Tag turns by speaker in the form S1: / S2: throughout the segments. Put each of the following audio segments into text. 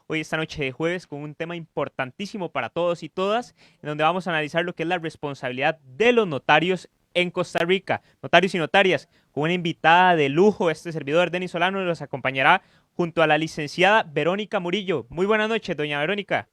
S1: hoy esta noche de jueves con un tema importantísimo para todos y todas, en donde vamos a analizar lo que es la responsabilidad de los notarios en Costa Rica. Notarios y notarias, con una invitada de lujo, este servidor, Denis Solano, nos acompañará junto a la licenciada Verónica Murillo. Muy buenas noches, doña Verónica.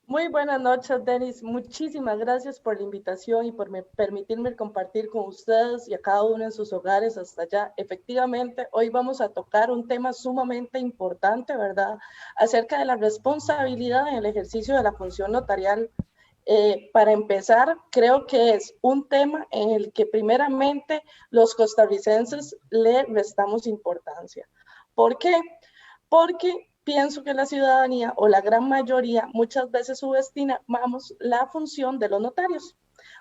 S2: Muy buenas noches, Denis. Muchísimas gracias por la invitación y por permitirme compartir con ustedes y a cada uno en sus hogares hasta allá. Efectivamente, hoy vamos a tocar un tema sumamente importante, ¿verdad? Acerca de la responsabilidad en el ejercicio de la función notarial. Para empezar, creo que es un tema en el que primeramente los costarricenses le restamos importancia. ¿Por qué? Porque pienso que la ciudadanía o la gran mayoría muchas veces subestimamos la función de los notarios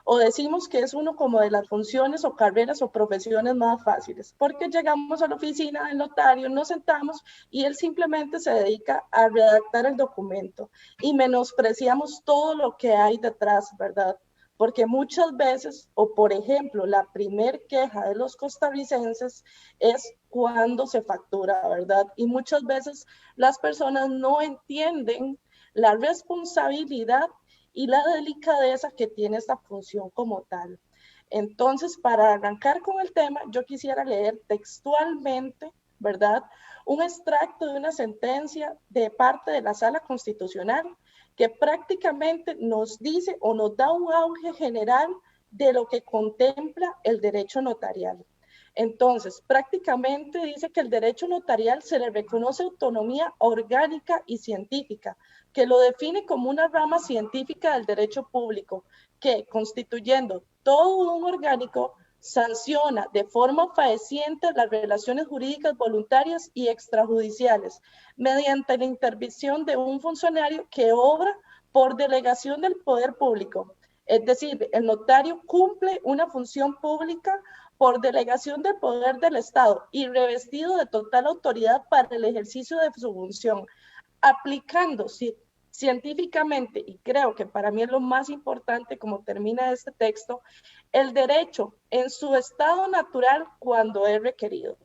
S2: o decimos que es uno como de las funciones o carreras o profesiones más fáciles, porque llegamos a la oficina del notario, nos sentamos y él simplemente se dedica a redactar el documento y menospreciamos todo lo que hay detrás, ¿verdad? Porque muchas veces, o por ejemplo, la primer queja de los costarricenses es cuando se factura, ¿verdad? Y muchas veces las personas no entienden la responsabilidad y la delicadeza que tiene esta función como tal. Entonces, para arrancar con el tema, yo quisiera leer textualmente, ¿verdad? Un extracto de una sentencia de parte de la Sala Constitucional que prácticamente nos dice o nos da un auge general de lo que contempla el derecho notarial. Entonces, prácticamente dice que el derecho notarial se le reconoce autonomía orgánica y científica, que lo define como una rama científica del derecho público, que constituyendo todo un orgánico, sanciona de forma fehaciente las relaciones jurídicas voluntarias y extrajudiciales, mediante la intervención de un funcionario que obra por delegación del poder público. Es decir, el notario cumple una función pública por delegación del poder del Estado y revestido de total autoridad para el ejercicio de su función, aplicando científicamente, y creo que para mí es lo más importante como termina este texto, el derecho en su estado natural cuando es requerido.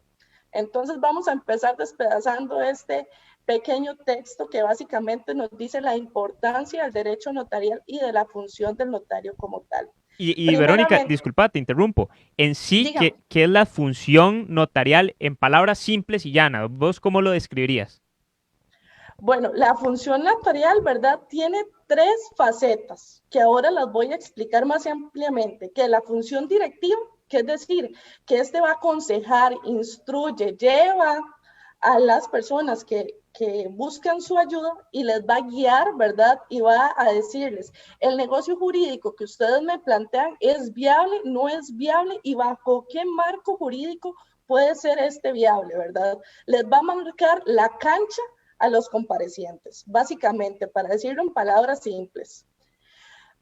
S2: Entonces vamos a empezar despedazando este pequeño texto que básicamente nos dice la importancia del derecho notarial y de la función del notario como tal.
S1: Y Verónica,
S2: Primeramente,
S1: disculpa, te interrumpo. En sí,
S2: dígame.
S1: ¿qué es la función notarial en palabras simples y llanas? ¿Vos cómo lo describirías?
S2: Bueno, la función notarial, ¿verdad? Tiene tres facetas que ahora las voy a explicar más ampliamente, que la función directiva, que es decir, que este va a aconsejar, instruye, lleva a las personas que buscan su ayuda y les va a guiar, ¿verdad? Y va a decirles, el negocio jurídico que ustedes me plantean es viable, no es viable y bajo qué marco jurídico puede ser este viable, ¿verdad? Les va a marcar la cancha a los comparecientes, básicamente, para decirlo en palabras simples.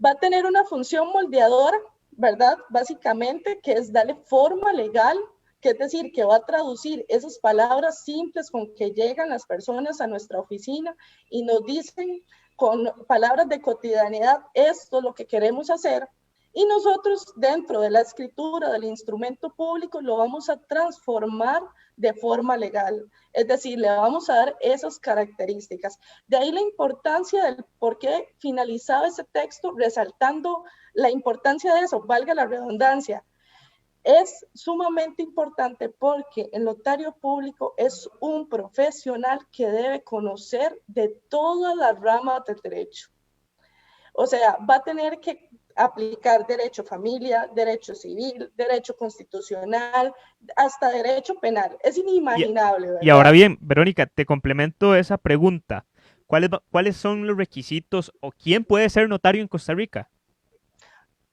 S2: Va a tener una función moldeadora, ¿verdad? Básicamente, que es darle forma legal, que es decir, que va a traducir esas palabras simples con que llegan las personas a nuestra oficina y nos dicen con palabras de cotidianidad, esto es lo que queremos hacer, y nosotros dentro de la escritura del instrumento público lo vamos a transformar de forma legal, es decir, le vamos a dar esas características. De ahí la importancia del por qué finalizaba ese texto resaltando la importancia de eso, valga la redundancia. Es sumamente importante porque el notario público es un profesional que debe conocer de todas las ramas del derecho. O sea, va a tener que aplicar derecho familia, derecho civil, derecho constitucional, hasta derecho penal. Es
S1: Y,
S2: inimaginable,
S1: y ahora
S2: ¿verdad?
S1: bien, Verónica, te complemento esa pregunta. ¿Cuáles son los requisitos o quién puede ser notario en Costa Rica?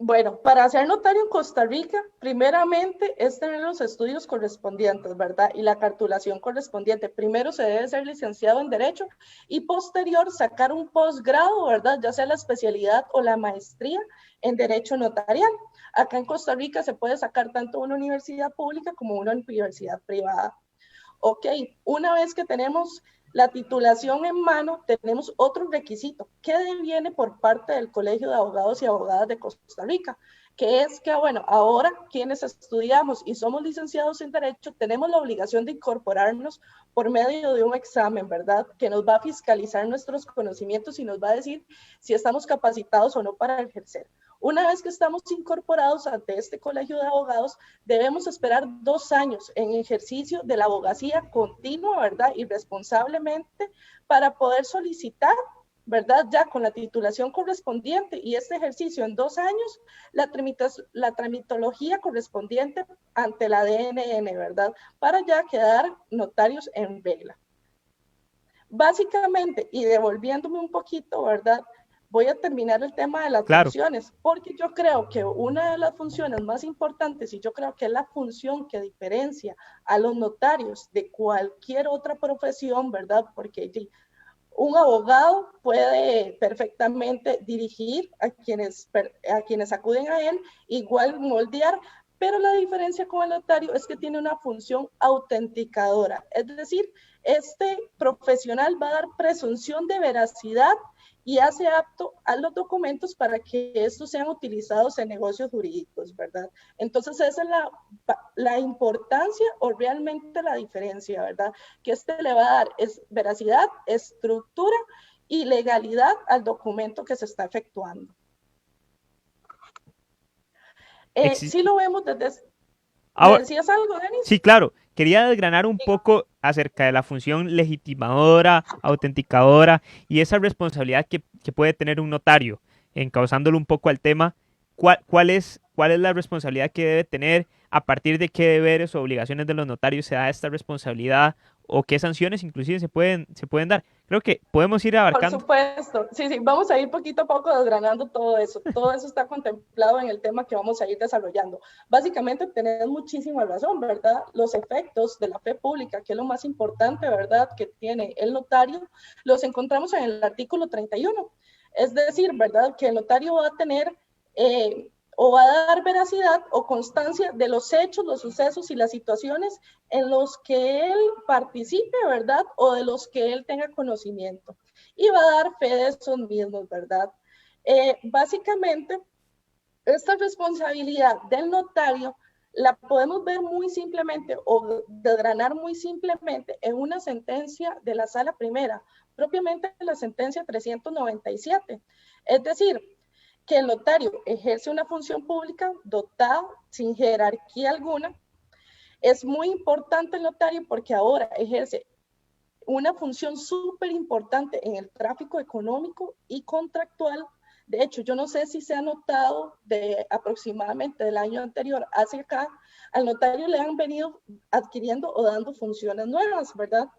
S2: Bueno, para ser notario en Costa Rica, primeramente es tener los estudios correspondientes, ¿verdad? Y la cartulación correspondiente. Primero se debe ser licenciado en Derecho y posterior sacar un posgrado, ¿verdad? Ya sea la especialidad o la maestría en Derecho Notarial. Acá en Costa Rica se puede sacar tanto una universidad pública como una universidad privada. Ok, una vez que tenemos la titulación en mano, tenemos otro requisito que viene por parte del Colegio de Abogados y Abogadas de Costa Rica, que es que, bueno, ahora quienes estudiamos y somos licenciados en Derecho tenemos la obligación de incorporarnos por medio de un examen, ¿verdad? Que nos va a fiscalizar nuestros conocimientos y nos va a decir si estamos capacitados o no para ejercer. Una vez que estamos incorporados ante este colegio de abogados, debemos esperar 2 años en ejercicio de la abogacía continua, ¿verdad? Y responsablemente para poder solicitar, ¿verdad? Ya con la titulación correspondiente y este ejercicio en 2 años, la tramitología correspondiente ante la DNN, ¿verdad? Para ya quedar notarios en regla. Básicamente, y devolviéndome un poquito, ¿verdad? Voy a terminar el tema de las
S1: Claro.
S2: funciones, porque yo creo que una de las funciones más importantes, y yo creo que es la función que diferencia a los notarios de cualquier otra profesión, ¿verdad? Porque un abogado puede perfectamente dirigir a quienes acuden a él, igual moldear, pero la diferencia con el notario es que tiene una función autenticadora, es decir, este profesional va a dar presunción de veracidad y hace apto a los documentos para que estos sean utilizados en negocios jurídicos, ¿verdad? Entonces esa es la importancia o realmente la diferencia, ¿verdad? Que este le va a dar es veracidad, estructura y legalidad al documento que se está efectuando. Sí lo vemos desde... ¿Me
S1: Ahora,
S2: decías algo, Denis?
S1: sí, claro. Quería desgranar un poco acerca de la función legitimadora, autenticadora y esa responsabilidad que puede tener un notario, encauzándolo un poco al tema. ¿Cuál es la responsabilidad que debe tener? ¿A partir de qué deberes o obligaciones de los notarios se da esta responsabilidad? ¿O qué sanciones inclusive se pueden dar? Creo que podemos ir
S2: Por
S1: abarcando.
S2: supuesto, sí, sí, vamos a ir poquito a poco desgranando todo eso. Todo eso está contemplado en el tema que vamos a ir desarrollando. Básicamente, tenés muchísima razón, ¿verdad? Los efectos de la fe pública, que es lo más importante, ¿verdad?, que tiene el notario, los encontramos en el artículo 31. Es decir, ¿verdad?, que el notario va a tener o va a dar veracidad o constancia de los hechos, los sucesos y las situaciones en los que él participe, ¿verdad?, o de los que él tenga conocimiento. Y va a dar fe de esos mismos, ¿verdad? Básicamente, esta responsabilidad del notario la podemos ver muy simplemente o desgranar muy simplemente en una sentencia de la Sala Primera, propiamente la sentencia 397. Es decir, que el notario ejerce una función pública dotada sin jerarquía alguna. Es muy importante el notario porque ahora ejerce una función súper importante en el tráfico económico y contractual. De hecho, yo no sé si se ha notado de aproximadamente del año anterior hacia acá, al notario le han venido adquiriendo o dando funciones nuevas, ¿verdad?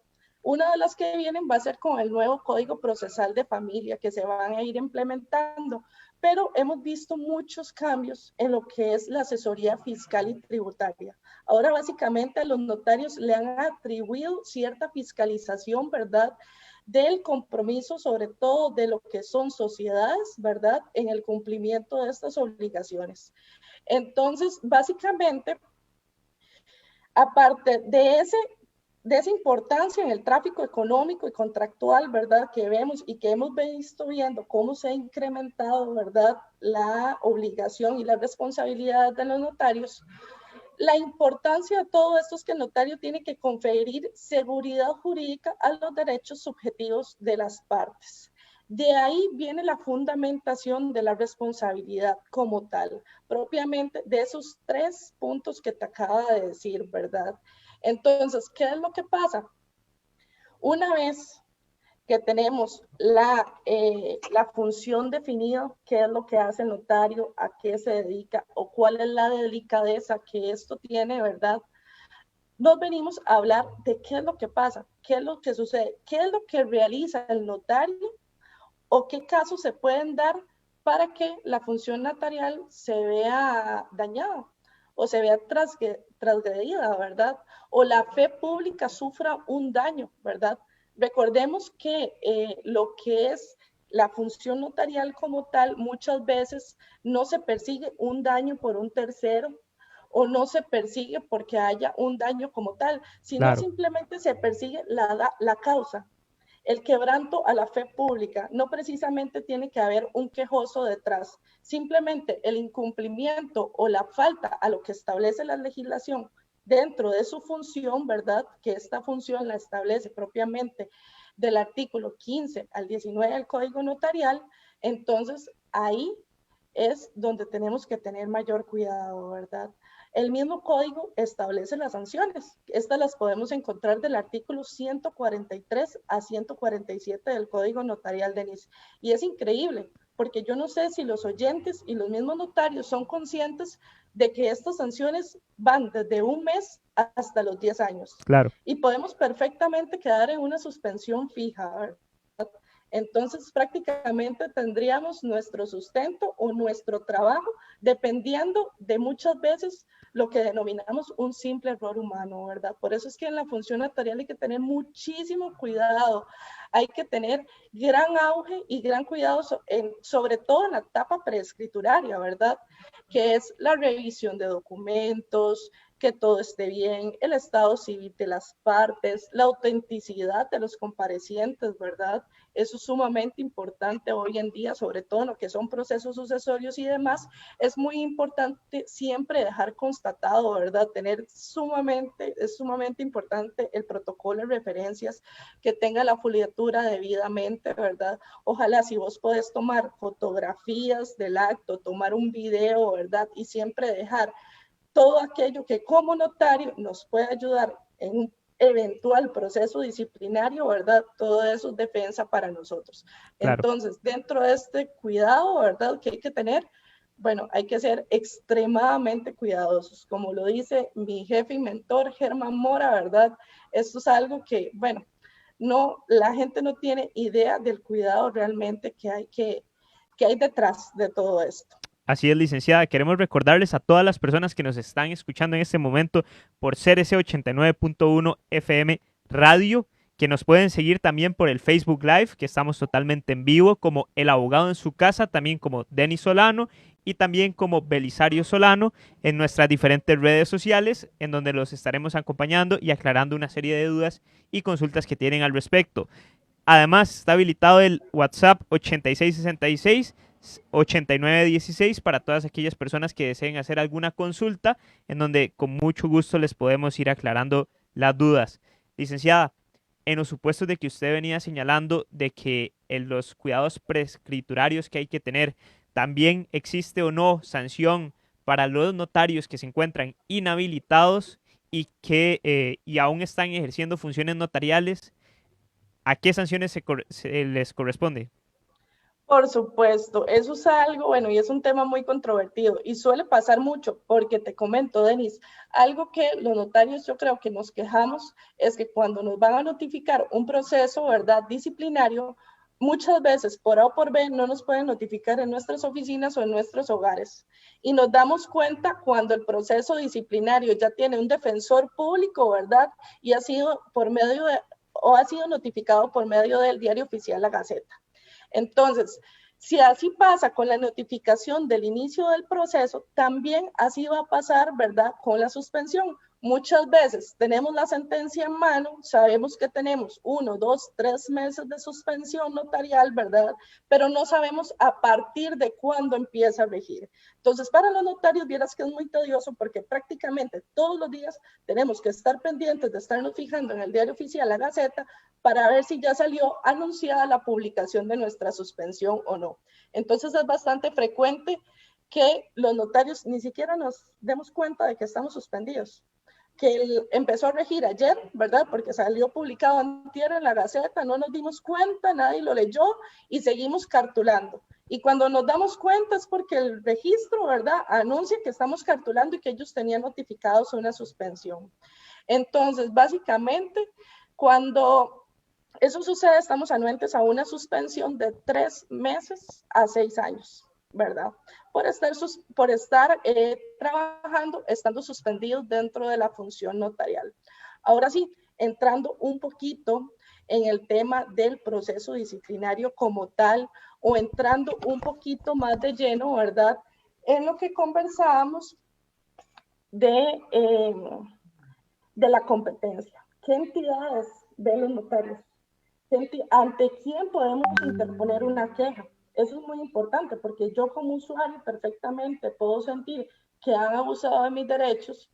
S2: Una de las que vienen va a ser con el nuevo Código Procesal de Familia que se van a ir implementando, pero hemos visto muchos cambios en lo que es la asesoría fiscal y tributaria. Ahora básicamente a los notarios le han atribuido cierta fiscalización, ¿verdad?, del compromiso, sobre todo de lo que son sociedades, ¿verdad?, en el cumplimiento de estas obligaciones. Entonces, básicamente, aparte de esa importancia en el tráfico económico y contractual, ¿verdad?, que vemos y que hemos visto viendo cómo se ha incrementado, ¿verdad?, la obligación y la responsabilidad de los notarios. La importancia de todo esto es que el notario tiene que conferir seguridad jurídica a los derechos subjetivos de las partes. De ahí viene la fundamentación de la responsabilidad como tal, propiamente de esos 3 puntos que te acaba de decir, ¿verdad? Entonces, ¿qué es lo que pasa? Una vez que tenemos la función definida, qué es lo que hace el notario, a qué se dedica o cuál es la delicadeza que esto tiene, ¿verdad? Nos venimos a hablar de qué es lo que pasa, qué es lo que sucede, qué es lo que realiza el notario o qué casos se pueden dar para que la función notarial se vea dañada o se vea transgredida, ¿verdad? O la fe pública sufra un daño, ¿verdad? Recordemos que lo que es la función notarial como tal, muchas veces no se persigue un daño por un tercero o no se persigue porque haya un daño como tal, sino
S1: Claro.
S2: simplemente se persigue la causa. El quebranto a la fe pública no precisamente tiene que haber un quejoso detrás, simplemente el incumplimiento o la falta a lo que establece la legislación dentro de su función, ¿verdad? Que esta función la establece propiamente del artículo 15 al 19 del Código Notarial, entonces ahí es donde tenemos que tener mayor cuidado, ¿verdad? El mismo código establece las sanciones. Estas las podemos encontrar del artículo 143 a 147 del Código Notarial, Denise. Y es increíble, porque yo no sé si los oyentes y los mismos notarios son conscientes de que estas sanciones van desde un mes hasta los 10 años.
S1: Claro.
S2: Y podemos perfectamente quedar en una suspensión fija, ¿verdad? Entonces prácticamente tendríamos nuestro sustento o nuestro trabajo dependiendo de muchas veces lo que denominamos un simple error humano, ¿verdad? Por eso es que en la función notarial hay que tener muchísimo cuidado, hay que tener gran auge y gran cuidado, sobre todo en la etapa preescrituraria, ¿verdad? Que es la revisión de documentos, que todo esté bien, el estado civil de las partes, la autenticidad de los comparecientes, ¿verdad? Eso es sumamente importante hoy en día, sobre todo en lo que son procesos sucesorios y demás. Es muy importante siempre dejar constatado, ¿verdad? Es sumamente importante el protocolo de referencias, que tenga la foliatura debidamente, ¿verdad? Ojalá si vos podés tomar fotografías del acto, tomar un video, ¿verdad? Y siempre dejar todo aquello que como notario nos puede ayudar en un eventual proceso disciplinario, ¿verdad? Todo eso es defensa para nosotros.
S1: Claro.
S2: Entonces, dentro de este cuidado, ¿verdad? Que hay que tener, bueno, hay que ser extremadamente cuidadosos. Como lo dice mi jefe y mentor, Germán Mora, ¿verdad? Esto es algo que, bueno, no, la gente no tiene idea del cuidado realmente que hay detrás de todo esto.
S1: Así es, licenciada. Queremos recordarles a todas las personas que nos están escuchando en este momento por CRC 89.1 FM Radio, que nos pueden seguir también por el Facebook Live, que estamos totalmente en vivo, como El Abogado en su Casa, también como Denis Solano y también como Belisario Solano en nuestras diferentes redes sociales, en donde los estaremos acompañando y aclarando una serie de dudas y consultas que tienen al respecto. Además, está habilitado el WhatsApp 8666 8916 para todas aquellas personas que deseen hacer alguna consulta, en donde con mucho gusto les podemos ir aclarando las dudas. Licenciada, en los supuestos de que usted venía señalando de que en los cuidados prescriturarios que hay que tener, también existe o no sanción para los notarios que se encuentran inhabilitados y aún están ejerciendo funciones notariales. ¿A qué sanciones se les corresponde?
S2: Por supuesto, eso es algo, bueno, y es un tema muy controvertido y suele pasar mucho, porque te comento, Denis, algo que los notarios yo creo que nos quejamos es que cuando nos van a notificar un proceso, ¿verdad?, disciplinario, muchas veces por A o por B no nos pueden notificar en nuestras oficinas o en nuestros hogares. Y nos damos cuenta cuando el proceso disciplinario ya tiene un defensor público, ¿verdad?, y ha sido por medio de, o ha sido notificado por medio del diario oficial La Gaceta. Entonces, si así pasa con la notificación del inicio del proceso, también así va a pasar, ¿verdad?, con la suspensión. Muchas veces tenemos la sentencia en mano, sabemos que tenemos 1, 2, 3 meses de suspensión notarial, ¿verdad? Pero no sabemos a partir de cuándo empieza a regir. Entonces, para los notarios, vieras que es muy tedioso porque prácticamente todos los días tenemos que estar pendientes de estarnos fijando en el diario oficial, La Gaceta, para ver si ya salió anunciada la publicación de nuestra suspensión o no. Entonces, es bastante frecuente que los notarios ni siquiera nos demos cuenta de que estamos suspendidos, que empezó a regir ayer, ¿verdad? Porque salió publicado antier en La Gaceta, no nos dimos cuenta, nadie lo leyó y seguimos cartulando. Y cuando nos damos cuenta es porque el registro, ¿verdad?, anuncia que estamos cartulando y que ellos tenían notificados una suspensión. Entonces, básicamente, cuando eso sucede, estamos anuentes a una suspensión de 3 meses a 6 años, ¿verdad? Por estar trabajando, estando suspendidos dentro de la función notarial. Ahora sí, entrando un poquito en el tema del proceso disciplinario como tal, o entrando un poquito más de lleno, ¿verdad?, en lo que conversábamos de la competencia. ¿Qué entidades de los notarios? ¿Ante quién podemos interponer una queja? Eso es muy importante porque yo como usuario perfectamente puedo sentir que han abusado de mis derechos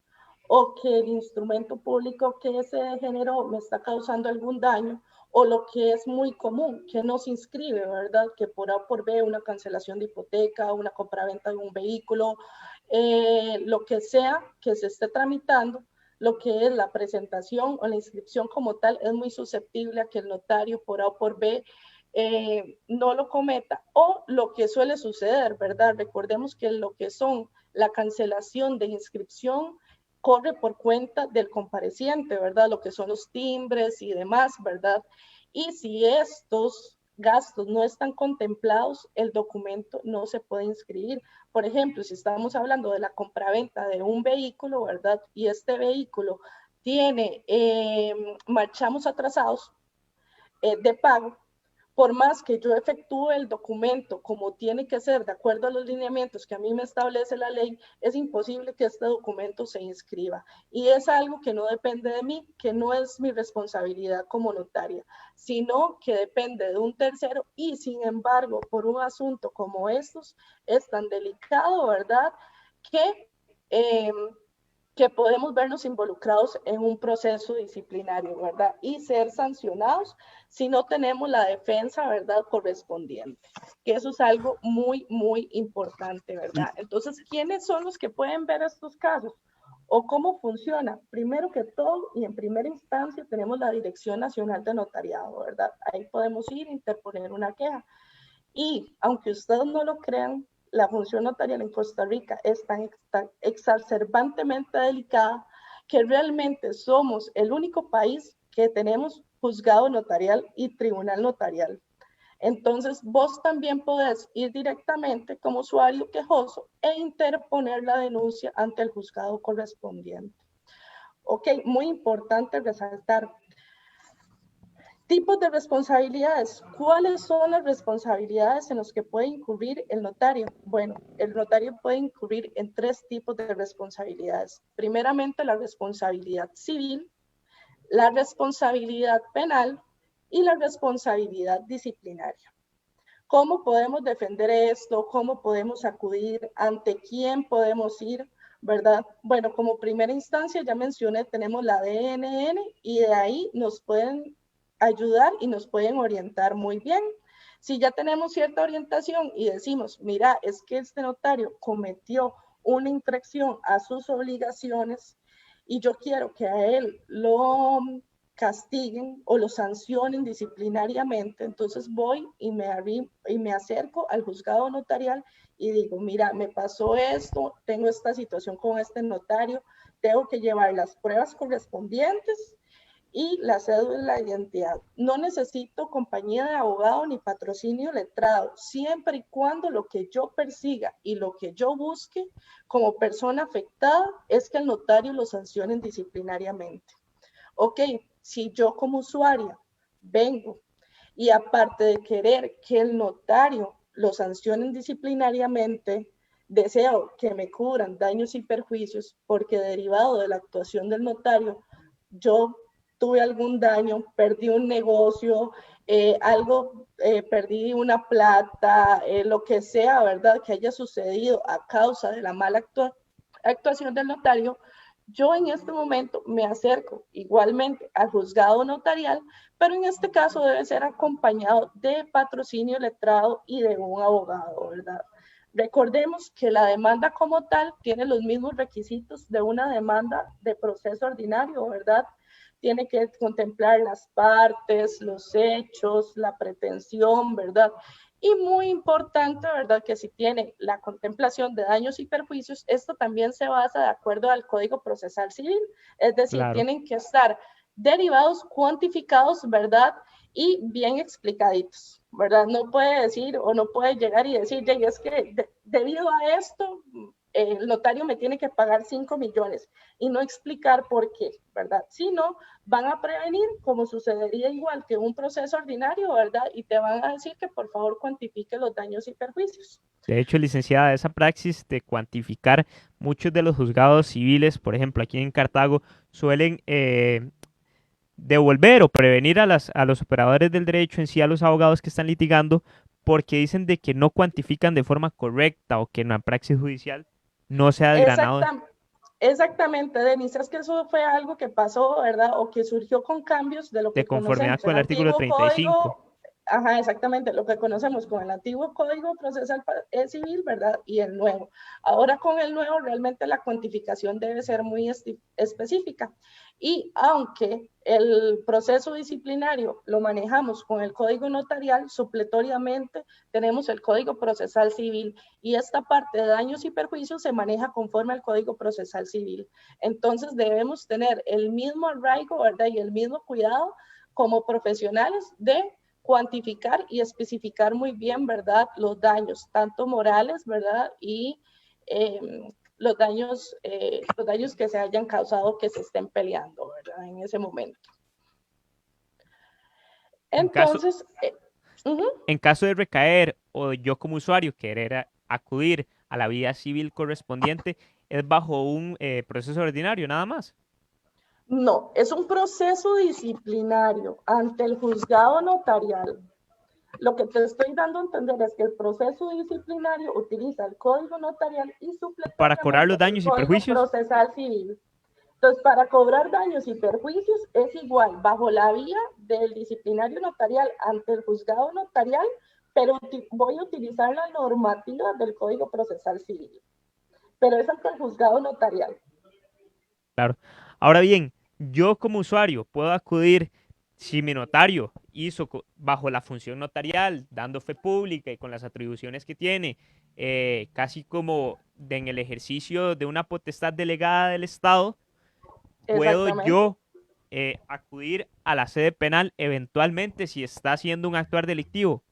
S2: o que el instrumento público que se generó me está causando algún daño, o lo que es muy común, que no se inscribe, ¿verdad? Que por A o por B, una cancelación de hipoteca, una compraventa de un vehículo, lo que sea que se esté tramitando, lo que es la presentación o la inscripción como tal es muy susceptible a que el notario por A o por B no lo cometa, o lo que suele suceder, ¿verdad? Recordemos que lo que son la cancelación de inscripción corre por cuenta del compareciente, ¿verdad? Lo que son los timbres y demás, ¿verdad? Y si estos gastos no están contemplados, el documento no se puede inscribir. Por ejemplo, si estamos hablando de la compraventa de un vehículo, ¿verdad? Y este vehículo tiene marchamos atrasados de pago, por más que yo efectúe el documento como tiene que ser de acuerdo a los lineamientos que a mí me establece la ley, es imposible que este documento se inscriba. Y es algo que no depende de mí, que no es mi responsabilidad como notaria, sino que depende de un tercero, y sin embargo, por un asunto como estos, es tan delicado, ¿verdad? Que eh, que podemos vernos involucrados en un proceso disciplinario, ¿verdad? Y ser sancionados si no tenemos la defensa, ¿verdad? Correspondiente. Que eso es algo muy, muy importante, ¿verdad? Entonces, ¿quiénes son los que pueden ver estos casos? ¿O cómo funciona? Primero que todo, y en primera instancia, tenemos la Dirección Nacional de Notariado, ¿verdad? Ahí podemos ir a interponer una queja. Y aunque ustedes no lo crean, la función notarial en Costa Rica es tan exacerbantemente delicada que realmente somos el único país que tenemos juzgado notarial y tribunal notarial. Entonces, vos también podés ir directamente como usuario quejoso e interponer la denuncia ante el juzgado correspondiente. Ok, muy importante resaltar. Tipos de responsabilidades. ¿Cuáles son las responsabilidades en las que puede incurrir el notario? Bueno, el notario puede incurrir en 3 tipos de responsabilidades. Primeramente, la responsabilidad civil, la responsabilidad penal y la responsabilidad disciplinaria. ¿Cómo podemos defender esto? ¿Cómo podemos acudir? ¿Ante quién podemos ir? ¿Verdad? Bueno, como primera instancia, ya mencioné, tenemos la DNN y de ahí nos pueden ayudar y nos pueden orientar muy bien. Si ya tenemos cierta orientación y decimos, mira, es que este notario cometió una infracción a sus obligaciones y yo quiero que a él lo castiguen o lo sancionen disciplinariamente, entonces voy y me acerco al juzgado notarial y digo, mira, me pasó esto, tengo esta situación con este notario, tengo que llevar las pruebas correspondientes y la cédula de identidad. No necesito compañía de abogado ni patrocinio letrado, siempre y cuando lo que yo persiga y lo que yo busque como persona afectada es que el notario lo sancione disciplinariamente. Ok, si yo como usuaria vengo y aparte de querer que el notario lo sancionen disciplinariamente, deseo que me cubran daños y perjuicios porque derivado de la actuación del notario, yo tuve algún daño, perdí un negocio, perdí una plata, lo que sea, ¿verdad? Que haya sucedido a causa de la mala actuación del notario, yo en este momento me acerco igualmente al juzgado notarial, pero en este caso debe ser acompañado de patrocinio letrado y de un abogado, ¿verdad? Recordemos que la demanda como tal tiene los mismos requisitos de una demanda de proceso ordinario, ¿verdad? Tiene que contemplar las partes, los hechos, la pretensión, ¿verdad? Y muy importante, ¿verdad? Que si tiene la contemplación de daños y perjuicios, esto también se basa de acuerdo al Código Procesal Civil, es decir,
S1: Claro.
S2: tienen que estar derivados, cuantificados, ¿verdad? Y bien explicaditos, ¿verdad? No puede decir o no puede llegar y decir, es que debido a esto, el notario me tiene que pagar 5 millones y no explicar por qué, ¿verdad? Si no, van a prevenir, como sucedería igual que un proceso ordinario, ¿verdad? Y te van a decir que por favor cuantifique los daños y perjuicios.
S1: De hecho, licenciada, esa praxis de cuantificar muchos de los juzgados civiles, por ejemplo, aquí en Cartago, suelen devolver o prevenir a los operadores del derecho en sí, a los abogados que están litigando, porque dicen de que no cuantifican de forma correcta o que en la praxis judicial no se ha desgranado
S2: Exactamente. Exactamente, Denise, es que eso fue algo que pasó, ¿verdad? O que surgió con cambios de lo
S1: de
S2: que
S1: conformidad
S2: conocemos
S1: con
S2: el
S1: el artículo
S2: antiguo
S1: 35.
S2: código, ajá, exactamente, lo que conocemos con el antiguo código procesal civil, ¿verdad? Y el nuevo. Ahora con el nuevo realmente la cuantificación debe ser muy específica. Y aunque el proceso disciplinario lo manejamos con el código notarial, supletoriamente tenemos el código procesal civil y esta parte de daños y perjuicios se maneja conforme al Código Procesal Civil. Entonces debemos tener el mismo arraigo, ¿verdad? Y el mismo cuidado como profesionales de cuantificar y especificar muy bien, ¿verdad? Los daños, tanto morales, ¿verdad? Y los daños que se hayan causado, que se estén peleando, ¿verdad? En ese momento.
S1: En caso,
S2: Entonces,
S1: en caso de recaer o yo como usuario querer acudir a la vía civil correspondiente, es bajo un proceso ordinario, nada más.
S2: no, es un proceso disciplinario ante el juzgado notarial. Lo que te estoy dando a entender es que el proceso disciplinario utiliza el código notarial y
S1: Para cobrar los
S2: supletoriamente el
S1: daños y
S2: código
S1: perjuicios,
S2: procesal civil. Entonces, para cobrar daños y perjuicios es igual bajo la vía del disciplinario notarial ante el juzgado notarial, pero voy a utilizar la normativa del código procesal civil. Pero es ante el juzgado notarial.
S1: claro. Ahora bien, yo como usuario puedo acudir si mi notario hizo bajo la función notarial, dando fe pública y con las atribuciones que tiene, casi como en el ejercicio de una potestad delegada del Estado, puedo
S2: Exactamente.
S1: yo acudir a la sede penal eventualmente si está haciendo un actuar delictivo.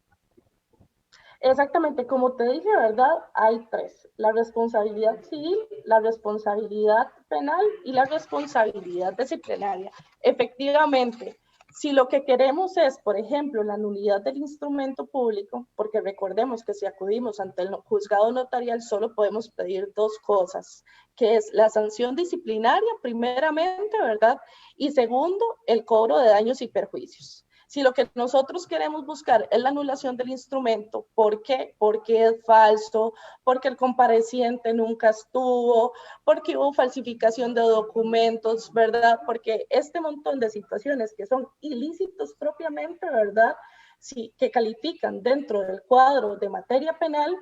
S2: Exactamente, como te dije, ¿verdad? Hay tres, la responsabilidad civil, la responsabilidad penal y la responsabilidad disciplinaria. Efectivamente, si lo que queremos es, por ejemplo, la nulidad del instrumento público, porque recordemos que si acudimos ante el juzgado notarial solo podemos pedir dos cosas, que es la sanción disciplinaria primeramente, ¿verdad? Y segundo, el cobro de daños y perjuicios. Si lo que nosotros queremos buscar es la anulación del instrumento, ¿por qué? Porque es falso, porque el compareciente nunca estuvo, porque hubo falsificación de documentos, ¿verdad? Porque este montón de situaciones que son ilícitos propiamente, ¿verdad? Sí, que califican dentro del cuadro de materia penal,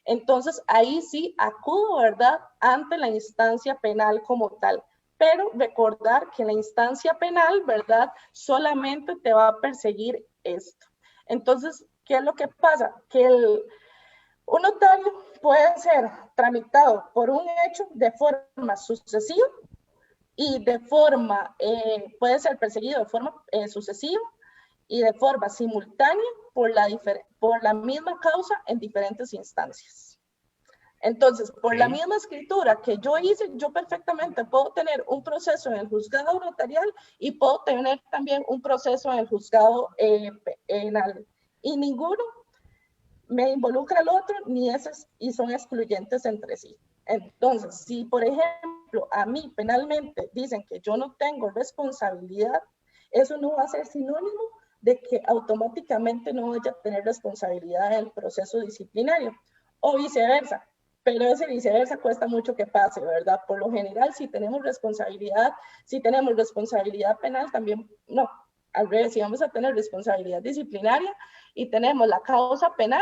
S2: entonces ahí sí acudo, ¿verdad? Ante la instancia penal como tal, pero recordar que la instancia penal, ¿verdad? Solamente te va a perseguir esto. Entonces, ¿qué es lo que pasa? Que un notario puede ser tramitado por un hecho de forma sucesiva y de forma, puede ser perseguido de forma sucesiva y de forma simultánea por la misma causa en diferentes instancias. Entonces, por la
S1: Ok.
S2: misma escritura que yo hice, yo perfectamente puedo tener un proceso en el juzgado notarial y puedo tener también un proceso en el juzgado penal. Y ninguno me involucra al otro, ni esos, y son excluyentes entre sí. Entonces, si por ejemplo a mí penalmente dicen que yo no tengo responsabilidad, eso no va a ser sinónimo de que automáticamente no vaya a tener responsabilidad en el proceso disciplinario o viceversa. Pero ese viceversa cuesta mucho que pase, ¿verdad? Por lo general, si tenemos responsabilidad penal, también, no, al revés, si vamos a tener responsabilidad disciplinaria y tenemos la causa penal,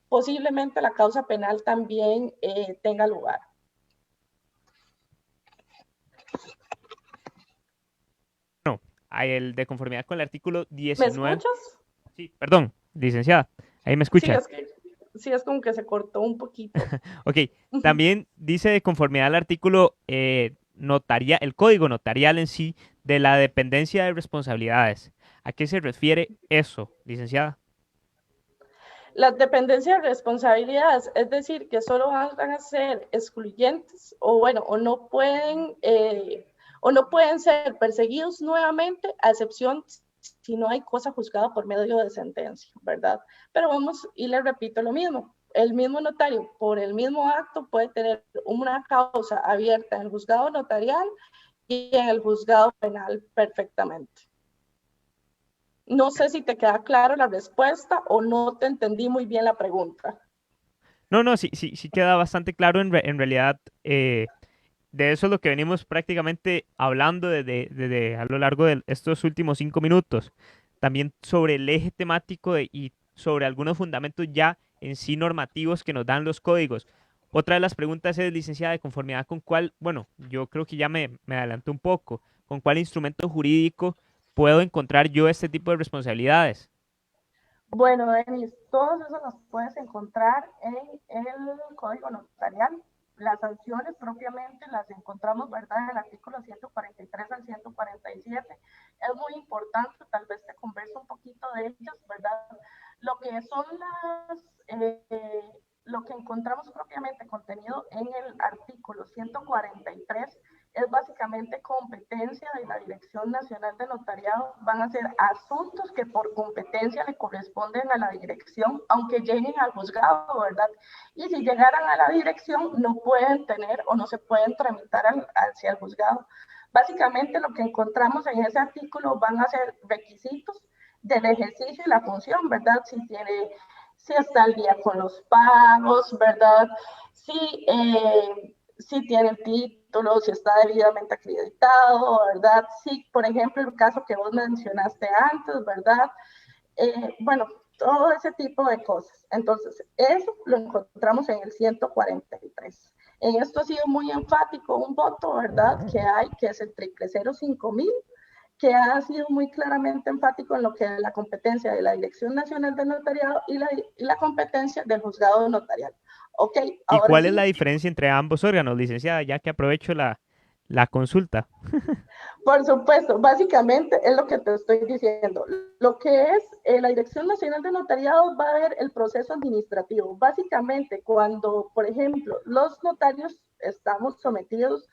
S2: posiblemente la causa penal también tenga lugar.
S1: El de conformidad con el artículo
S2: ¿Me
S1: 19.
S2: escuchas?
S1: Sí, perdón, licenciada, ahí me
S2: Sí,
S1: escucha.
S2: es como que se cortó un poquito.
S1: Ok, también dice de conformidad al artículo notarial, el código notarial en sí, de la dependencia de responsabilidades. ¿A qué se refiere eso, licenciada?
S2: Las dependencias de responsabilidades, es decir, que solo van a ser excluyentes o bueno, o no pueden ser perseguidos nuevamente, a excepción si no hay cosa juzgada por medio de sentencia, ¿verdad? Pero vamos, y le repito lo mismo, el mismo notario por el mismo acto puede tener una causa abierta en el juzgado notarial y en el juzgado penal perfectamente. No sé si te queda clara la respuesta o no te entendí muy bien la pregunta.
S1: No, no, sí, sí, sí queda bastante claro en realidad. De eso es lo que venimos prácticamente hablando desde a lo largo de estos últimos 5 minutos. También sobre el eje temático y sobre algunos fundamentos ya en sí normativos que nos dan los códigos. Otra de las preguntas es, licenciada, de conformidad con cuál, bueno, yo creo que ya me adelanté un poco, con cuál instrumento jurídico puedo encontrar yo este tipo de responsabilidades.
S2: Bueno, Denis, todos esos los puedes encontrar en el Código Notarial. Las sanciones propiamente las encontramos, ¿verdad?, en el artículo 143 al 147. Es muy importante, tal vez te converso un poquito de ellas, ¿verdad? Lo que son lo que encontramos propiamente contenido en el artículo 143 es básicamente competencia de la Dirección Nacional de Notariado. Van a ser asuntos que por competencia le corresponden a la dirección, aunque lleguen al juzgado, ¿verdad? Y si llegaran a la dirección, no pueden tener o no se pueden tramitar hacia el juzgado. Básicamente lo que encontramos en ese artículo van a ser requisitos del ejercicio y la función, ¿verdad? Si está al día con los pagos, ¿verdad? Si tiene el título, si está debidamente acreditado, ¿verdad? Si, por ejemplo, el caso que vos mencionaste antes, ¿verdad? Bueno, todo ese tipo de cosas. Entonces, eso lo encontramos en el 143. En esto ha sido muy enfático un voto, ¿verdad? Que hay, que es el 005000, que ha sido muy claramente enfático en lo que es la competencia de la Dirección Nacional de Notariado y la competencia del juzgado notarial. Ok,
S1: ¿Y
S2: ahora
S1: cuál es la
S2: sí,
S1: diferencia entre ambos órganos, licenciada? Ya que aprovecho la consulta.
S2: por supuesto, básicamente es lo que te estoy diciendo. Lo que es la Dirección Nacional de Notariado va a ver el proceso administrativo. Básicamente, cuando, por ejemplo, los notarios estamos sometidos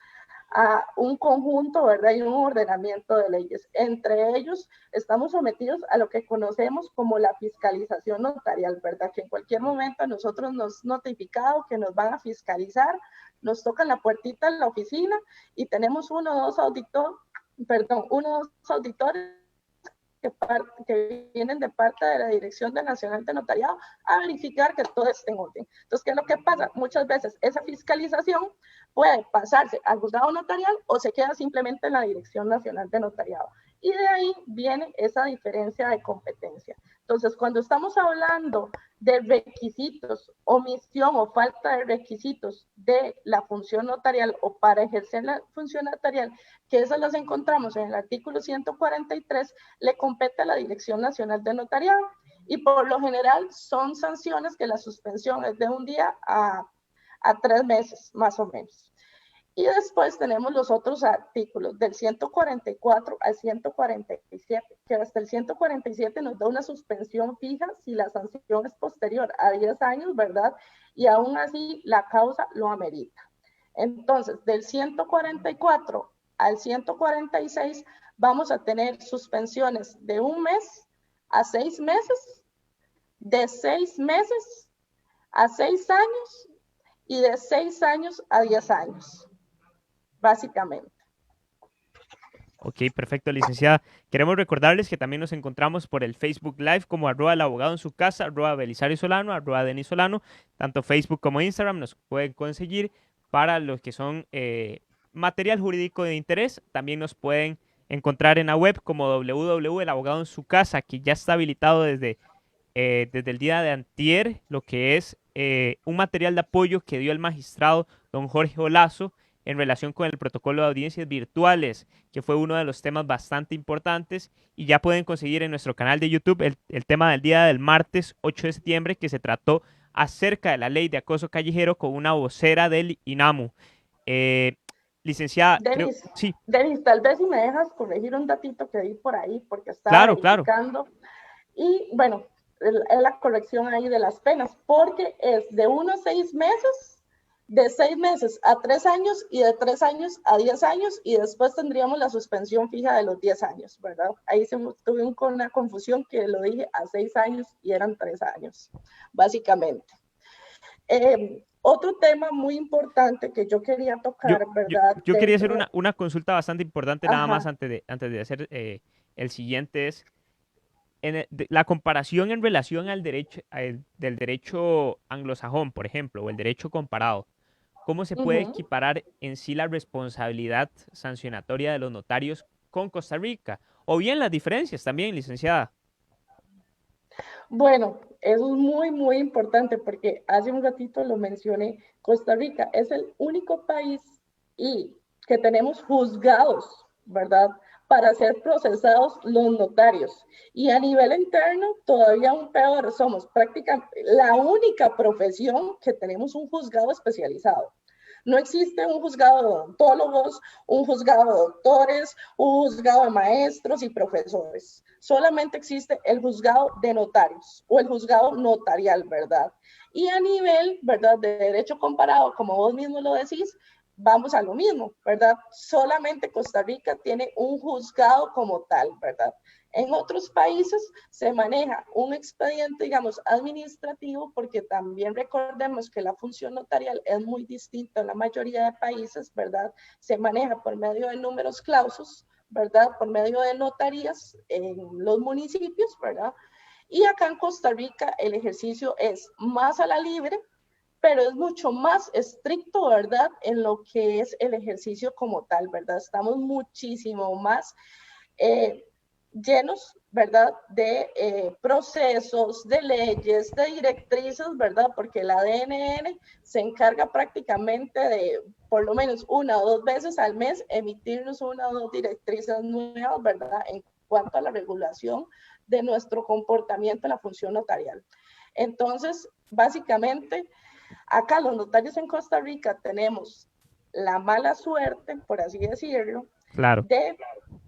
S2: a un conjunto, ¿verdad? Y un ordenamiento de leyes. Entre ellos, estamos sometidos a lo que conocemos como la fiscalización notarial, ¿verdad? Que en cualquier momento a nosotros nos notificado que nos van a fiscalizar, nos tocan la puertita en la oficina y tenemos uno o dos auditores que vienen de parte de la Dirección Nacional de Notariado a verificar que todo esté en orden. Entonces, ¿qué es lo que pasa? Muchas veces esa fiscalización puede pasarse al juzgado notarial o se queda simplemente en la Dirección Nacional de Notariado. Y de ahí viene esa diferencia de competencia. Entonces, cuando estamos hablando de requisitos, omisión o falta de requisitos de la función notarial o para ejercer la función notarial, que esas las encontramos en el artículo 143, le compete a la Dirección Nacional de Notariado. Y por lo general son sanciones que la suspensión es de un día a 3 meses, más o menos. Y después tenemos los otros artículos del 144 al 147, que hasta el 147 nos da una suspensión fija si la sanción es posterior a 10 años, ¿verdad? Y aún así la causa lo amerita. Entonces, del 144 al 146 vamos a tener suspensiones de 1 mes a 6 meses, de 6 meses a 6 años y de 6 años a 10 años, básicamente.
S1: Ok, perfecto, licenciada. Queremos recordarles que también nos encontramos por el Facebook Live como @el abogado en su casa, @Belisario Solano, @Denis Solano. Tanto Facebook como Instagram nos pueden conseguir para los que son material jurídico de interés. También nos pueden encontrar en la web como el abogado en su casa, que ya está habilitado desde el día de antier, lo que es un material de apoyo que dio el magistrado don Jorge Olazo en relación con el protocolo de audiencias virtuales, que fue uno de los temas bastante importantes, y ya pueden conseguir en nuestro canal de YouTube el tema del día del martes 8 de septiembre, que se trató acerca de la ley de acoso callejero con una vocera del INAMU. Eh, Licenciada, creo,
S2: Denis,
S1: sí,
S2: Denis, tal vez si me dejas corregir un datito que vi por ahí, porque estaba
S1: claro, claro.
S2: verificando. Y bueno, es la corrección ahí de las penas, porque es de 1 a 6 meses, de 6 meses a 3 años y de 3 años a 10 años, y después tendríamos la suspensión fija de los 10 años, ¿verdad? Ahí tuve una confusión que lo dije a 6 años y eran 3 años, básicamente. Otro tema muy importante que yo quería
S1: Yo,
S2: tocar,
S1: yo,
S2: ¿verdad?
S1: yo quería hacer una consulta bastante importante nada más
S2: Ajá,
S1: antes de hacer el siguiente es, la comparación en relación al derecho, del derecho anglosajón, por ejemplo, o el derecho comparado, ¿cómo se puede
S2: Ujú.
S1: equiparar en sí la responsabilidad sancionatoria de los notarios con Costa Rica? O bien las diferencias también, licenciada.
S2: Bueno, eso es muy, muy importante porque hace un ratito lo mencioné. Costa Rica es el único país y que tenemos juzgados, ¿verdad? Para ser procesados los notarios. Y a nivel interno, todavía un peor, somos prácticamente la única profesión que tenemos un juzgado especializado. No existe un juzgado de odontólogos, un juzgado de doctores, un juzgado de maestros y profesores. Solamente existe el juzgado de notarios o el juzgado notarial, ¿verdad? Y a nivel, ¿verdad?, de derecho comparado, como vos mismo lo decís, vamos a lo mismo, ¿verdad? Solamente Costa Rica tiene un juzgado como tal, ¿verdad? En otros países se maneja un expediente, digamos, administrativo, porque también recordemos que la función notarial es muy distinta en la mayoría de países, ¿verdad? Se maneja por medio de números clausos, ¿verdad? Por medio de notarías en los municipios, ¿verdad? Y acá en Costa Rica el ejercicio es más a la libre, pero es mucho más estricto, ¿verdad? En lo que es el ejercicio como tal, ¿verdad? Estamos muchísimo más eh, llenos, ¿verdad? De procesos, de leyes, de directrices, ¿verdad? Porque la DNN se encarga prácticamente de, por lo menos una o dos veces al mes, emitirnos una o dos directrices nuevas, ¿verdad? En cuanto a la regulación de nuestro comportamiento en la función notarial. Entonces, básicamente, acá los notarios en Costa Rica tenemos la mala suerte, por así decirlo,
S1: Claro.
S2: de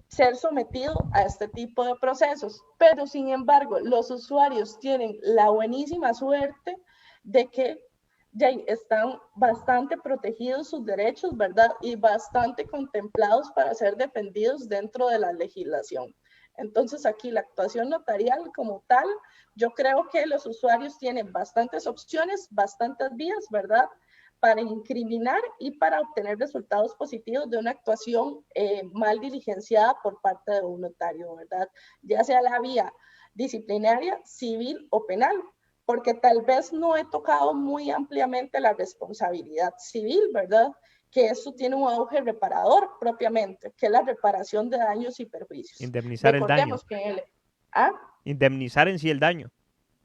S2: ser sometido a este tipo de procesos. Pero sin embargo, los usuarios tienen la buenísima suerte de que ya están bastante protegidos sus derechos, ¿verdad? Y bastante contemplados para ser defendidos dentro de la legislación. Entonces aquí la actuación notarial como tal, yo creo que los usuarios tienen bastantes opciones, bastantes vías, ¿verdad? Para incriminar y para obtener resultados positivos de una actuación mal diligenciada por parte de un notario, ¿verdad? Ya sea la vía disciplinaria, civil o penal, porque tal vez no he tocado muy ampliamente la responsabilidad civil, ¿verdad? Que eso tiene un auge reparador propiamente, que es la reparación de daños y perjuicios.
S1: Indemnizar el daño.
S2: Recordemos que él, ¿ah?
S1: Indemnizar en sí el daño.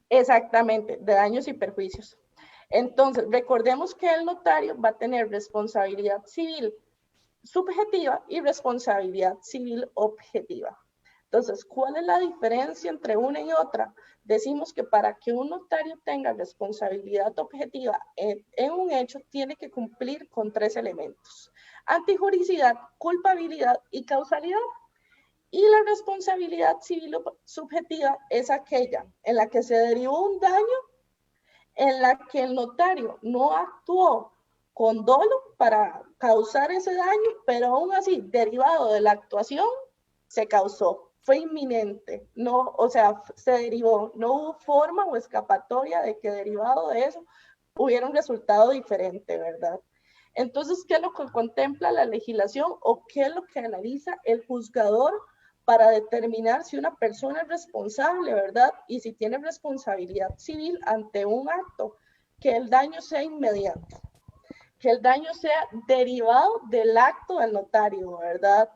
S2: Exactamente, de daños y perjuicios. Entonces, recordemos que el notario va a tener responsabilidad civil subjetiva y responsabilidad civil objetiva. Entonces, ¿cuál es la diferencia entre una y otra? Decimos que para que un notario tenga responsabilidad objetiva en un hecho, tiene que cumplir con tres elementos: antijuricidad, culpabilidad y causalidad. Y la responsabilidad civil subjetiva es aquella en la que se derivó un daño, en la que el notario no actuó con dolo para causar ese daño, pero aún así, derivado de la actuación, se causó, fue inminente, no, o sea, se derivó, no hubo forma o escapatoria de que derivado de eso hubiera un resultado diferente, ¿verdad? Entonces, ¿qué es lo que contempla la legislación o qué es lo que analiza el juzgador para determinar si una persona es responsable, ¿verdad? Y si tiene responsabilidad civil ante un acto? Que el daño sea inmediato, que el daño sea derivado del acto del notario, ¿verdad?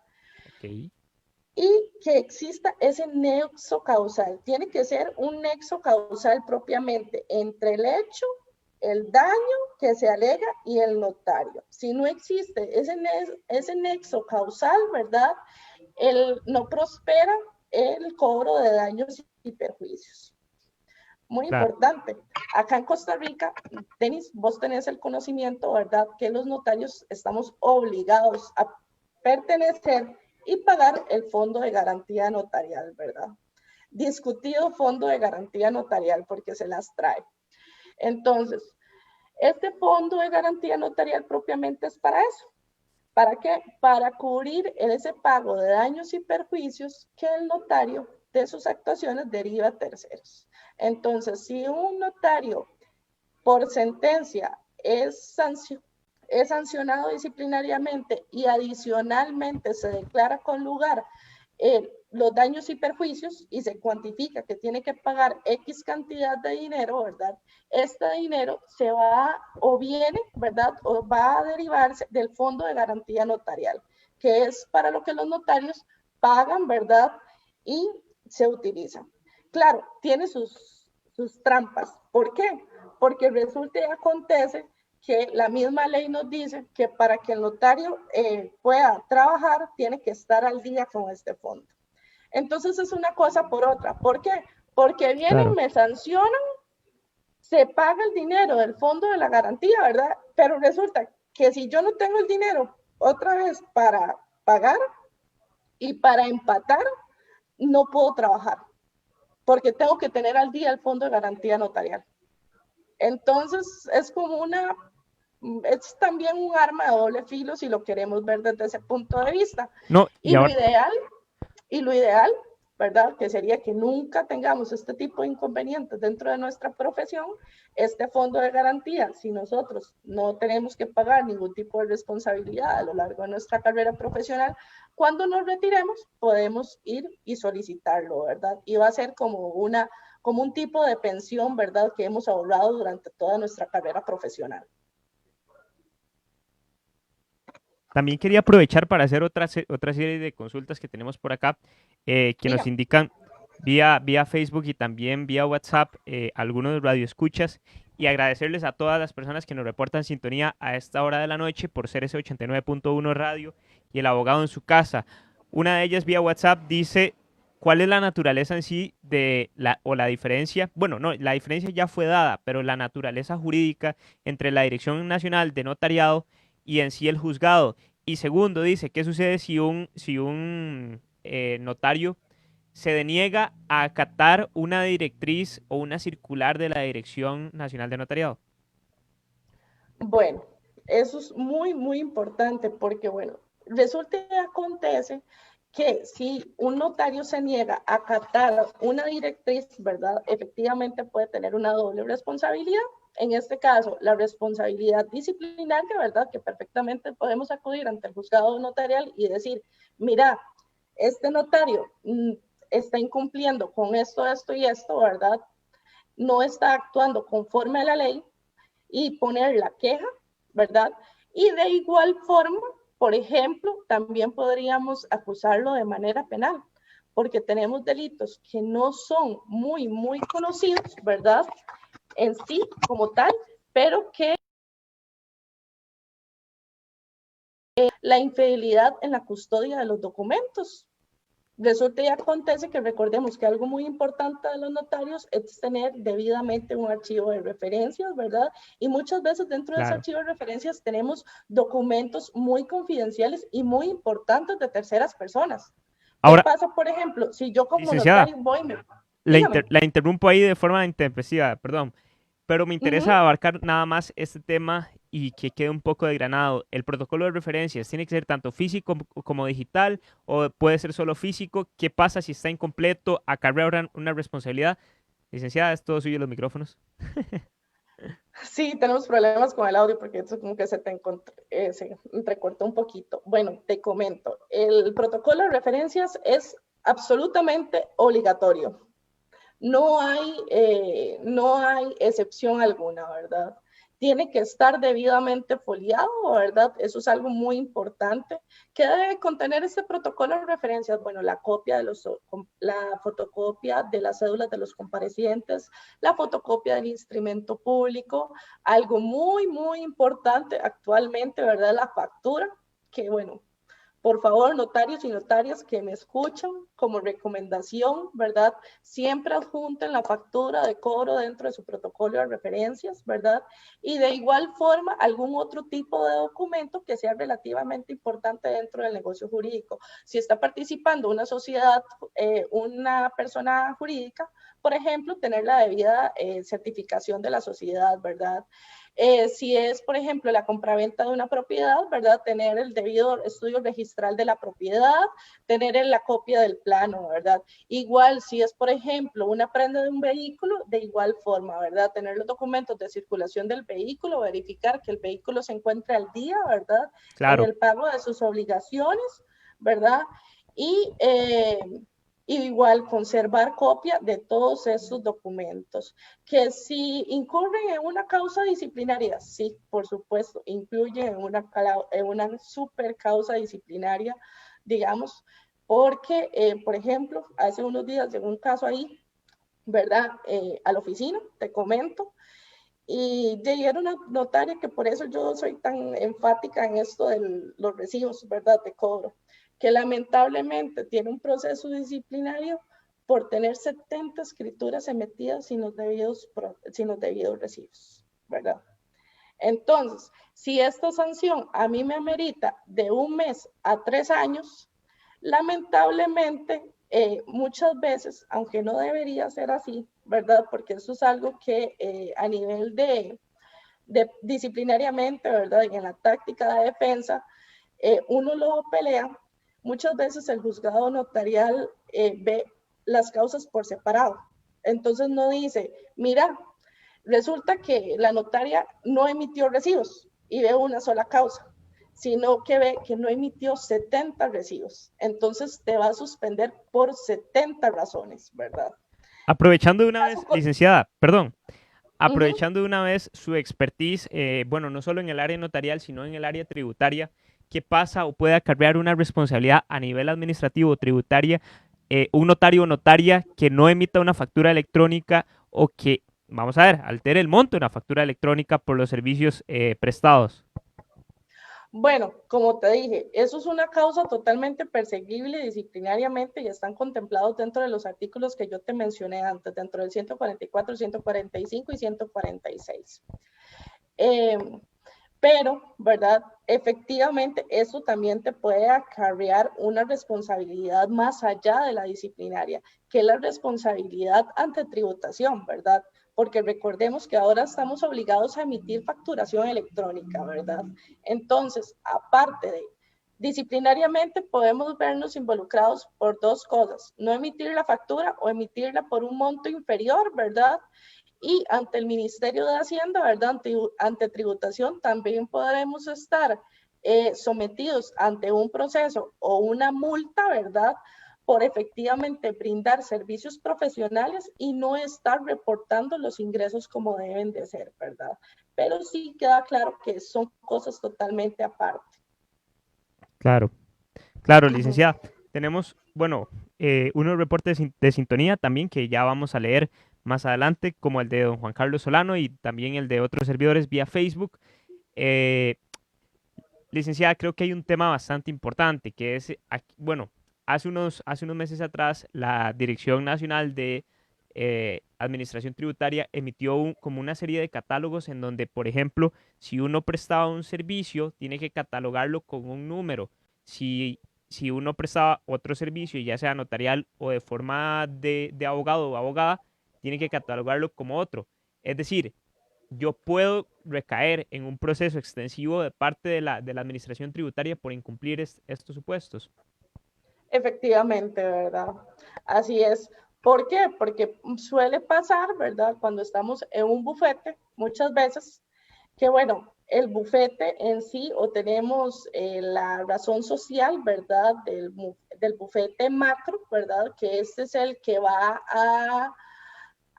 S1: Ok.
S2: Y que exista ese nexo causal. Tiene que ser un nexo causal propiamente entre el hecho, el daño que se alega y el notario. Si no existe ese nexo causal, ¿verdad? No prospera el cobro de daños y perjuicios. Muy
S1: Claro.
S2: importante. Acá en Costa Rica, Denis, vos tenés el conocimiento, ¿verdad? Que los notarios estamos obligados a pertenecer y pagar el fondo de garantía notarial, ¿verdad? Discutido fondo de garantía notarial porque se las trae. Entonces, este fondo de garantía notarial propiamente es para eso. ¿Para qué? Para cubrir ese pago de daños y perjuicios que el notario de sus actuaciones deriva a terceros. Entonces, si un notario por sentencia es sancionado disciplinariamente y adicionalmente se declara con lugar los daños y perjuicios y se cuantifica que tiene que pagar X cantidad de dinero, ¿verdad? Este dinero se va o viene, ¿verdad? O va a derivarse del fondo de garantía notarial, que es para lo que los notarios pagan, ¿verdad? Y se utiliza. Claro, tiene sus trampas. ¿Por qué? Porque resulta y acontece que la misma ley nos dice que para que el notario pueda trabajar, tiene que estar al día con este fondo. Entonces es una cosa por otra. ¿Por qué? Porque vienen,
S1: Claro.
S2: me sancionan, se paga el dinero del fondo de la garantía, ¿verdad? Pero resulta que si yo no tengo el dinero otra vez para pagar y para empatar, no puedo trabajar, porque tengo que tener al día el fondo de garantía notarial. Entonces es como es también un arma de doble filo si lo queremos ver desde ese punto de vista.
S1: No, y
S2: Y lo
S1: ahora,
S2: ideal, y lo ideal, ¿verdad? Que sería que nunca tengamos este tipo de inconvenientes dentro de nuestra profesión, este fondo de garantía, si nosotros no tenemos que pagar ningún tipo de responsabilidad a lo largo de nuestra carrera profesional, cuando nos retiremos podemos ir y solicitarlo, ¿verdad? Y va a ser como un tipo de pensión, ¿verdad? Que hemos ahorrado durante toda nuestra carrera profesional.
S1: también quería aprovechar para hacer otra serie de consultas que tenemos por acá, que nos
S2: Dígame.
S1: indican vía Facebook y también vía WhatsApp algunos radioescuchas y agradecerles a todas las personas que nos reportan sintonía a esta hora de la noche por ser ese 89.1 radio y el abogado en su casa. Una de ellas vía WhatsApp dice, ¿cuál es la naturaleza en sí o la diferencia? Bueno, no, la diferencia ya fue dada, pero la naturaleza jurídica entre la Dirección Nacional de Notariado y en sí el juzgado. Y segundo, dice, ¿qué sucede si un notario se deniega a acatar una directriz o una circular de la Dirección Nacional de Notariado?
S2: Bueno, eso es muy, muy importante porque, bueno, resulta y acontece que si un notario se niega a acatar una directriz, ¿verdad? Efectivamente puede tener una doble responsabilidad. En este caso, la responsabilidad disciplinaria, ¿verdad? Que perfectamente podemos acudir ante el juzgado notarial y decir, mira, este notario está incumpliendo con esto y esto, ¿verdad? No está actuando conforme a la ley, y poner la queja, ¿verdad? Y de igual forma, por ejemplo, también podríamos acusarlo de manera penal, porque tenemos delitos que no son muy, muy conocidos, ¿verdad? En sí, como tal, pero que la infidelidad en la custodia de los documentos. Resulta y acontece que recordemos que algo muy importante de los notarios es tener debidamente un archivo de referencias, ¿verdad? Y muchas veces dentro de ese
S1: Claro.
S2: archivo de referencias tenemos documentos muy confidenciales y muy importantes de terceras personas. ¿Qué
S1: Ahora,
S2: pasa, por ejemplo, si yo como
S1: licenciada,
S2: notario voy, dígame.
S1: la interrumpo ahí de forma intempestiva, perdón, pero me
S2: Uh -huh.
S1: interesa abarcar nada más este tema y que quede un poco desgranado. ¿El protocolo de referencias tiene que ser tanto físico como digital o puede ser solo físico? ¿Qué pasa si está incompleto? ¿Acarrea una responsabilidad? Licenciada, es todo suyo los micrófonos.
S2: Sí, tenemos problemas con el audio porque eso como que se entrecorta un poquito. Bueno, te comento, el protocolo de referencias es absolutamente obligatorio. No hay excepción alguna, ¿verdad? Tiene que estar debidamente foliado, ¿verdad? Eso es algo muy importante. ¿Qué debe contener este protocolo de referencias? Bueno, la fotocopia de las cédulas de los comparecientes, la fotocopia del instrumento público, algo muy, muy importante actualmente, ¿verdad? La factura, que bueno, por favor, notarios y notarias que me escuchan, como recomendación, ¿verdad? Siempre adjunten la factura de cobro dentro de su protocolo de referencias, ¿verdad? Y de igual forma, algún otro tipo de documento que sea relativamente importante dentro del negocio jurídico. Si está participando una sociedad, una persona jurídica, por ejemplo, tener la debida certificación de la sociedad, ¿verdad? Si es, por ejemplo, la compraventa de una propiedad, ¿verdad? Tener el debido estudio registral de la propiedad, tener la copia del plano, ¿verdad? Igual, si es, por ejemplo, una prenda de un vehículo, de igual forma, ¿verdad? Tener los documentos de circulación del vehículo, verificar que el vehículo se encuentre al día, ¿verdad? En
S1: Claro.
S2: el pago de sus obligaciones, ¿verdad? Y Y igual conservar copia de todos estos documentos. Que si incurren en una causa disciplinaria, sí, por supuesto, incluyen en una super causa disciplinaria, digamos, porque, por ejemplo, hace unos días llegó un caso ahí, ¿verdad? A la oficina, te comento, y era una notaria que por eso yo soy tan enfática en esto de los recibos, ¿verdad? De cobro, que lamentablemente tiene un proceso disciplinario por tener 70 escrituras emitidas sin los debidos recibos, ¿verdad? Entonces, si esta sanción a mí me amerita de 1 mes a 3 años, lamentablemente, muchas veces, aunque no debería ser así, ¿verdad? Porque eso es algo que a nivel de disciplinariamente, ¿verdad? Y en la táctica de defensa, uno lo pelea. Muchas veces el juzgado notarial ve las causas por separado. Entonces no dice, mira, resulta que la notaria no emitió recibos y ve una sola causa, sino que ve que no emitió 70 recibos. Entonces te va a suspender por 70 razones, ¿verdad?
S1: Aprovechando de una vez, licenciada, perdón,
S2: Uh -huh.
S1: aprovechando de una vez su expertise, bueno, no solo en el área notarial, sino en el área tributaria, ¿qué pasa o puede acarrear una responsabilidad a nivel administrativo o tributaria un notario o notaria que no emita una factura electrónica o que, vamos a ver, altere el monto de una factura electrónica por los servicios prestados?
S2: Bueno, como te dije, eso es una causa totalmente perseguible disciplinariamente y están contemplados dentro de los artículos que yo te mencioné antes, dentro del 144, 145 y 146. Eh, pero, ¿verdad? Efectivamente, eso también te puede acarrear una responsabilidad más allá de la disciplinaria, que es la responsabilidad ante tributación, ¿verdad? Porque recordemos que ahora estamos obligados a emitir facturación electrónica, ¿verdad? Entonces, aparte de disciplinariamente, podemos vernos involucrados por dos cosas, no emitir la factura o emitirla por un monto inferior, ¿verdad? Y ante el Ministerio de Hacienda, ¿verdad? Ante tributación, también podremos estar sometidos ante un proceso o una multa, ¿verdad? Por efectivamente brindar servicios profesionales y no estar reportando los ingresos como deben de ser, ¿verdad? Pero sí queda claro que son cosas totalmente aparte.
S1: Claro, claro,
S2: Uh -huh.
S1: licenciada. Tenemos, bueno, unos reportes de sintonía también que ya vamos a leer más adelante, como el de don Juan Carlos Solano y también el de otros servidores vía Facebook. Eh, Licenciada, creo que hay un tema bastante importante, que es, bueno, hace unos meses atrás, la Dirección Nacional de Administración Tributaria emitió como una serie de catálogos en donde, por ejemplo, si uno prestaba un servicio, tiene que catalogarlo con un número. Si, si uno prestaba otro servicio, ya sea notarial o de forma de abogado o abogada, tiene que catalogarlo como otro. Es decir, yo puedo recaer en un proceso extensivo de parte de la administración tributaria por incumplir estos supuestos.
S2: Efectivamente, ¿verdad? Así es. ¿Por qué? Porque suele pasar, ¿verdad? Cuando estamos en un bufete, muchas veces, que bueno, el bufete en sí, o tenemos la razón social, ¿verdad? Del bufete macro, ¿verdad? Que este es el que va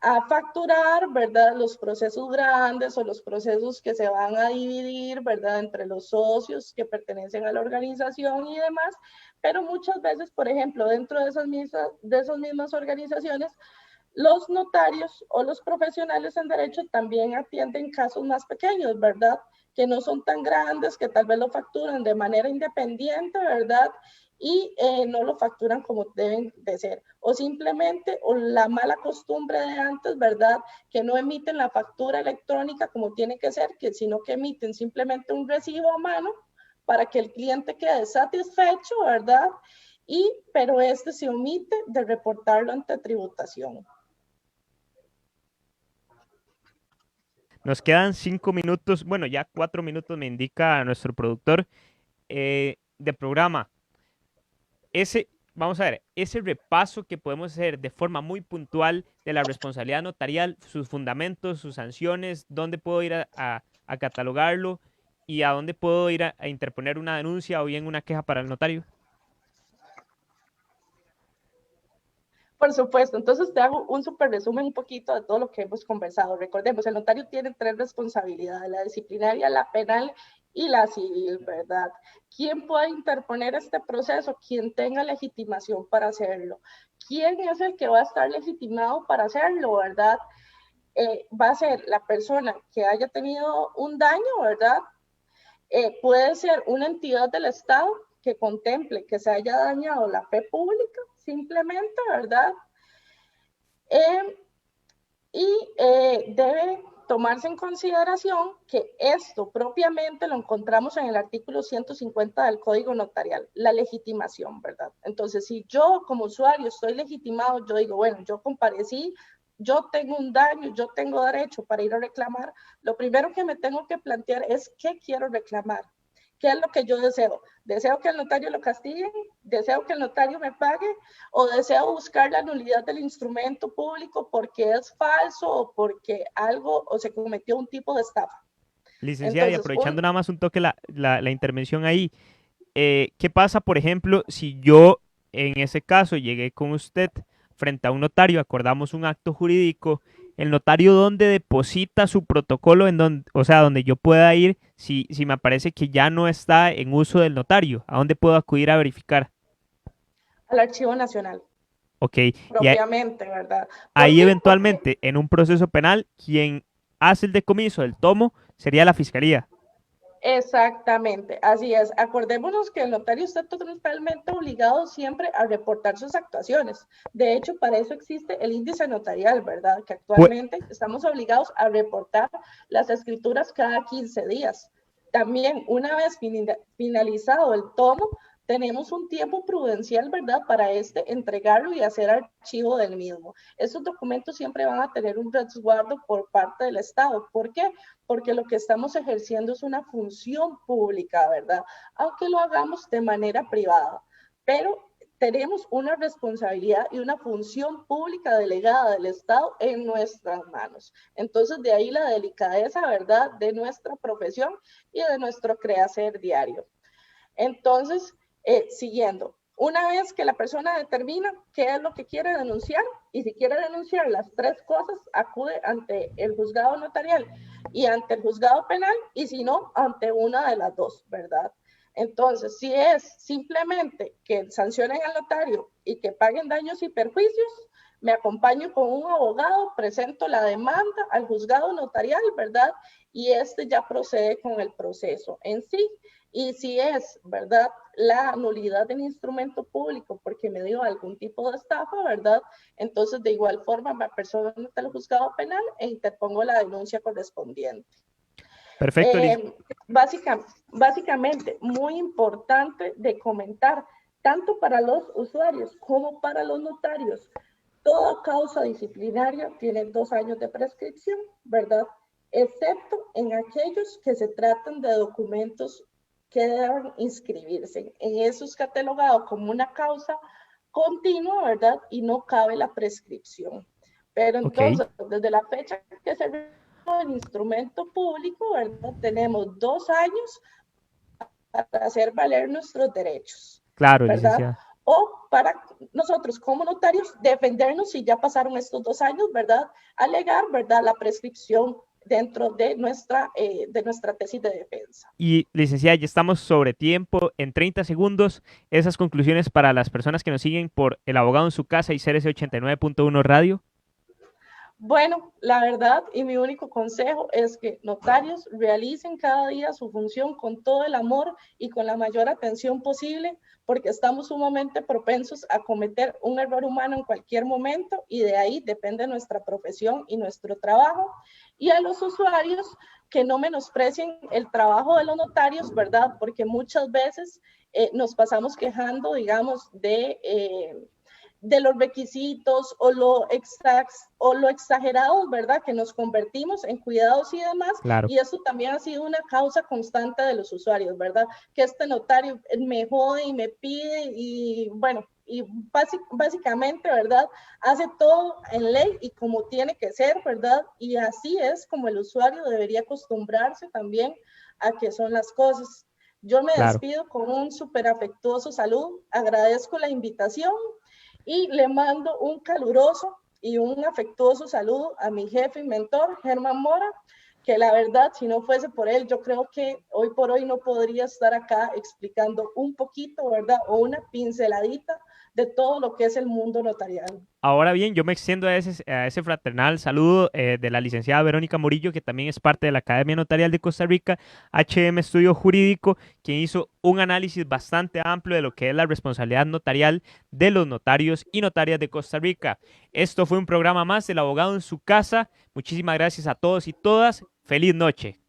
S2: a facturar, ¿verdad? Los procesos grandes o los procesos que se van a dividir, ¿verdad? Entre los socios que pertenecen a la organización y demás, pero muchas veces, por ejemplo, dentro de esas mismas organizaciones, los notarios o los profesionales en derecho también atienden casos más pequeños, ¿verdad? Que no son tan grandes, que tal vez lo facturan de manera independiente, ¿verdad? Y no lo facturan como deben de ser. O simplemente, o la mala costumbre de antes, ¿verdad? Que no emiten la factura electrónica como tiene que ser, sino que emiten simplemente un recibo a mano para que el cliente quede satisfecho, ¿verdad? Pero este se omite de reportarlo ante tributación.
S1: Nos quedan 5 minutos, bueno, ya 4 minutos me indica nuestro productor de programa. Vamos a ver, ese repaso que podemos hacer de forma muy puntual de la responsabilidad notarial, sus fundamentos, sus sanciones, dónde puedo ir a catalogarlo y a dónde puedo ir a interponer una denuncia o bien una queja para el notario.
S2: Por supuesto, entonces te hago un súper resumen un poquito de todo lo que hemos conversado. Recordemos, el notario tiene tres responsabilidades, la disciplinaria, la penal y la civil, ¿verdad? ¿Quién puede interponer este proceso? Quien tenga legitimación para hacerlo. ¿Quién es el que va a estar legitimado para hacerlo, verdad? Va a ser la persona que haya tenido un daño, ¿verdad? Puede ser una entidad del Estado que contemple que se haya dañado la fe pública, simplemente, ¿verdad? Eh, debe tomarse en consideración que esto propiamente lo encontramos en el artículo 150 del Código Notarial, la legitimación, ¿verdad? Entonces, si yo como usuario estoy legitimado, yo digo, bueno, yo comparecí, yo tengo un daño, yo tengo derecho para ir a reclamar, lo primero que me tengo que plantear es qué quiero reclamar. ¿Qué es lo que yo deseo? ¿Deseo que el notario lo castigue? ¿Deseo que el notario me pague? ¿O deseo buscar la nulidad del instrumento público porque es falso o porque algo o se cometió un tipo de estafa?
S1: Licenciada, y
S2: Entonces,
S1: aprovechando nada más un toque la intervención ahí, ¿qué pasa, por ejemplo, si yo en ese caso llegué con usted frente a un notario, acordamos un acto jurídico, el notario dónde deposita su protocolo, en donde, o sea, donde yo pueda ir si me parece que ya no está en uso del notario, ¿a dónde puedo acudir a verificar?
S2: al Archivo Nacional,
S1: Ok, y
S2: propiamente, ¿verdad? ¿Por
S1: ahí
S2: qué? Porque
S1: eventualmente en un proceso penal, quien hace el decomiso del tomo sería la fiscalía.
S2: exactamente, así es. Acordémonos que el notario está totalmente obligado siempre a reportar sus actuaciones. De hecho, para eso existe el índice notarial, ¿verdad? Que
S1: Pues,
S2: actualmente estamos obligados a reportar las escrituras cada 15 días. También, una vez finalizado el tomo, tenemos un tiempo prudencial, ¿verdad? Para entregarlo y hacer archivo del mismo. Estos documentos siempre van a tener un resguardo por parte del Estado. ¿Por qué? Porque lo que estamos ejerciendo es una función pública, ¿verdad? Aunque lo hagamos de manera privada. Pero tenemos una responsabilidad y una función pública delegada del Estado en nuestras manos. Entonces, de ahí la delicadeza, ¿verdad?, de nuestra profesión y de nuestro quehacer diario. Entonces, siguiendo, una vez que la persona determina qué es lo que quiere denunciar, y si quiere denunciar las tres cosas, acude ante el juzgado notarial y ante el juzgado penal, y si no, ante una de las dos, ¿verdad? Entonces, si es simplemente que sancionen al notario y que paguen daños y perjuicios, me acompaño con un abogado, presento la demanda al juzgado notarial, ¿verdad? Y este ya procede con el proceso en sí. Y si es, ¿verdad?, la nulidad del instrumento público porque me dio algún tipo de estafa, ¿verdad? Entonces, de igual forma, me persono ante el juzgado penal e interpongo la denuncia correspondiente.
S1: perfecto,
S2: Eh, básicamente, muy importante de comentar, tanto para los usuarios como para los notarios, toda causa disciplinaria tiene 2 años de prescripción, ¿verdad? Excepto en aquellos que se tratan de documentos que deben inscribirse. En eso es catalogado como una causa continua, ¿verdad? Y no cabe la prescripción. Pero
S1: ok,
S2: entonces, desde la fecha que se el instrumento público, ¿verdad? Tenemos 2 años para hacer valer nuestros derechos,
S1: claro,
S2: ¿verdad?
S1: licenciada.
S2: O para nosotros como notarios defendernos si ya pasaron estos 2 años, ¿verdad? Alegar, ¿verdad? La prescripción dentro de nuestra tesis de defensa.
S1: Y licenciada, ya estamos sobre tiempo. En 30 segundos, esas conclusiones para las personas que nos siguen por El Abogado en su Casa y CRC 89.1 Radio.
S2: Bueno, la verdad y mi único consejo es que notarios realicen cada día su función con todo el amor y con la mayor atención posible, porque estamos sumamente propensos a cometer un error humano en cualquier momento y de ahí depende nuestra profesión y nuestro trabajo. Y a los usuarios que no menosprecien el trabajo de los notarios, ¿verdad? Porque muchas veces nos pasamos quejando, digamos, de los requisitos o lo exagerados, ¿verdad? Que nos convertimos en cuidados y demás,
S1: Claro,
S2: y eso también ha sido una causa constante de los usuarios, ¿verdad? Que este notario me jode y me pide y bueno, y básicamente, ¿verdad? Hace todo en ley y como tiene que ser, ¿verdad? Y así es como el usuario debería acostumbrarse también a que son las cosas. Yo me
S1: claro.
S2: despido con un súper afectuoso saludo, agradezco la invitación Y le mando un caluroso y un afectuoso saludo a mi jefe y mentor, Germán Mora, que la verdad, si no fuese por él, yo creo que hoy por hoy no podría estar acá explicando un poquito, ¿verdad? O una pinceladita de todo lo que es el mundo notarial.
S1: Ahora bien, yo me extiendo a ese fraternal saludo de la licenciada Verónica Murillo, que también es parte de la Academia Notarial de Costa Rica, HM Estudio Jurídico, quien hizo un análisis bastante amplio de lo que es la responsabilidad notarial de los notarios y notarias de Costa Rica. Esto fue un programa más del abogado en su casa. Muchísimas gracias a todos y todas. Feliz noche.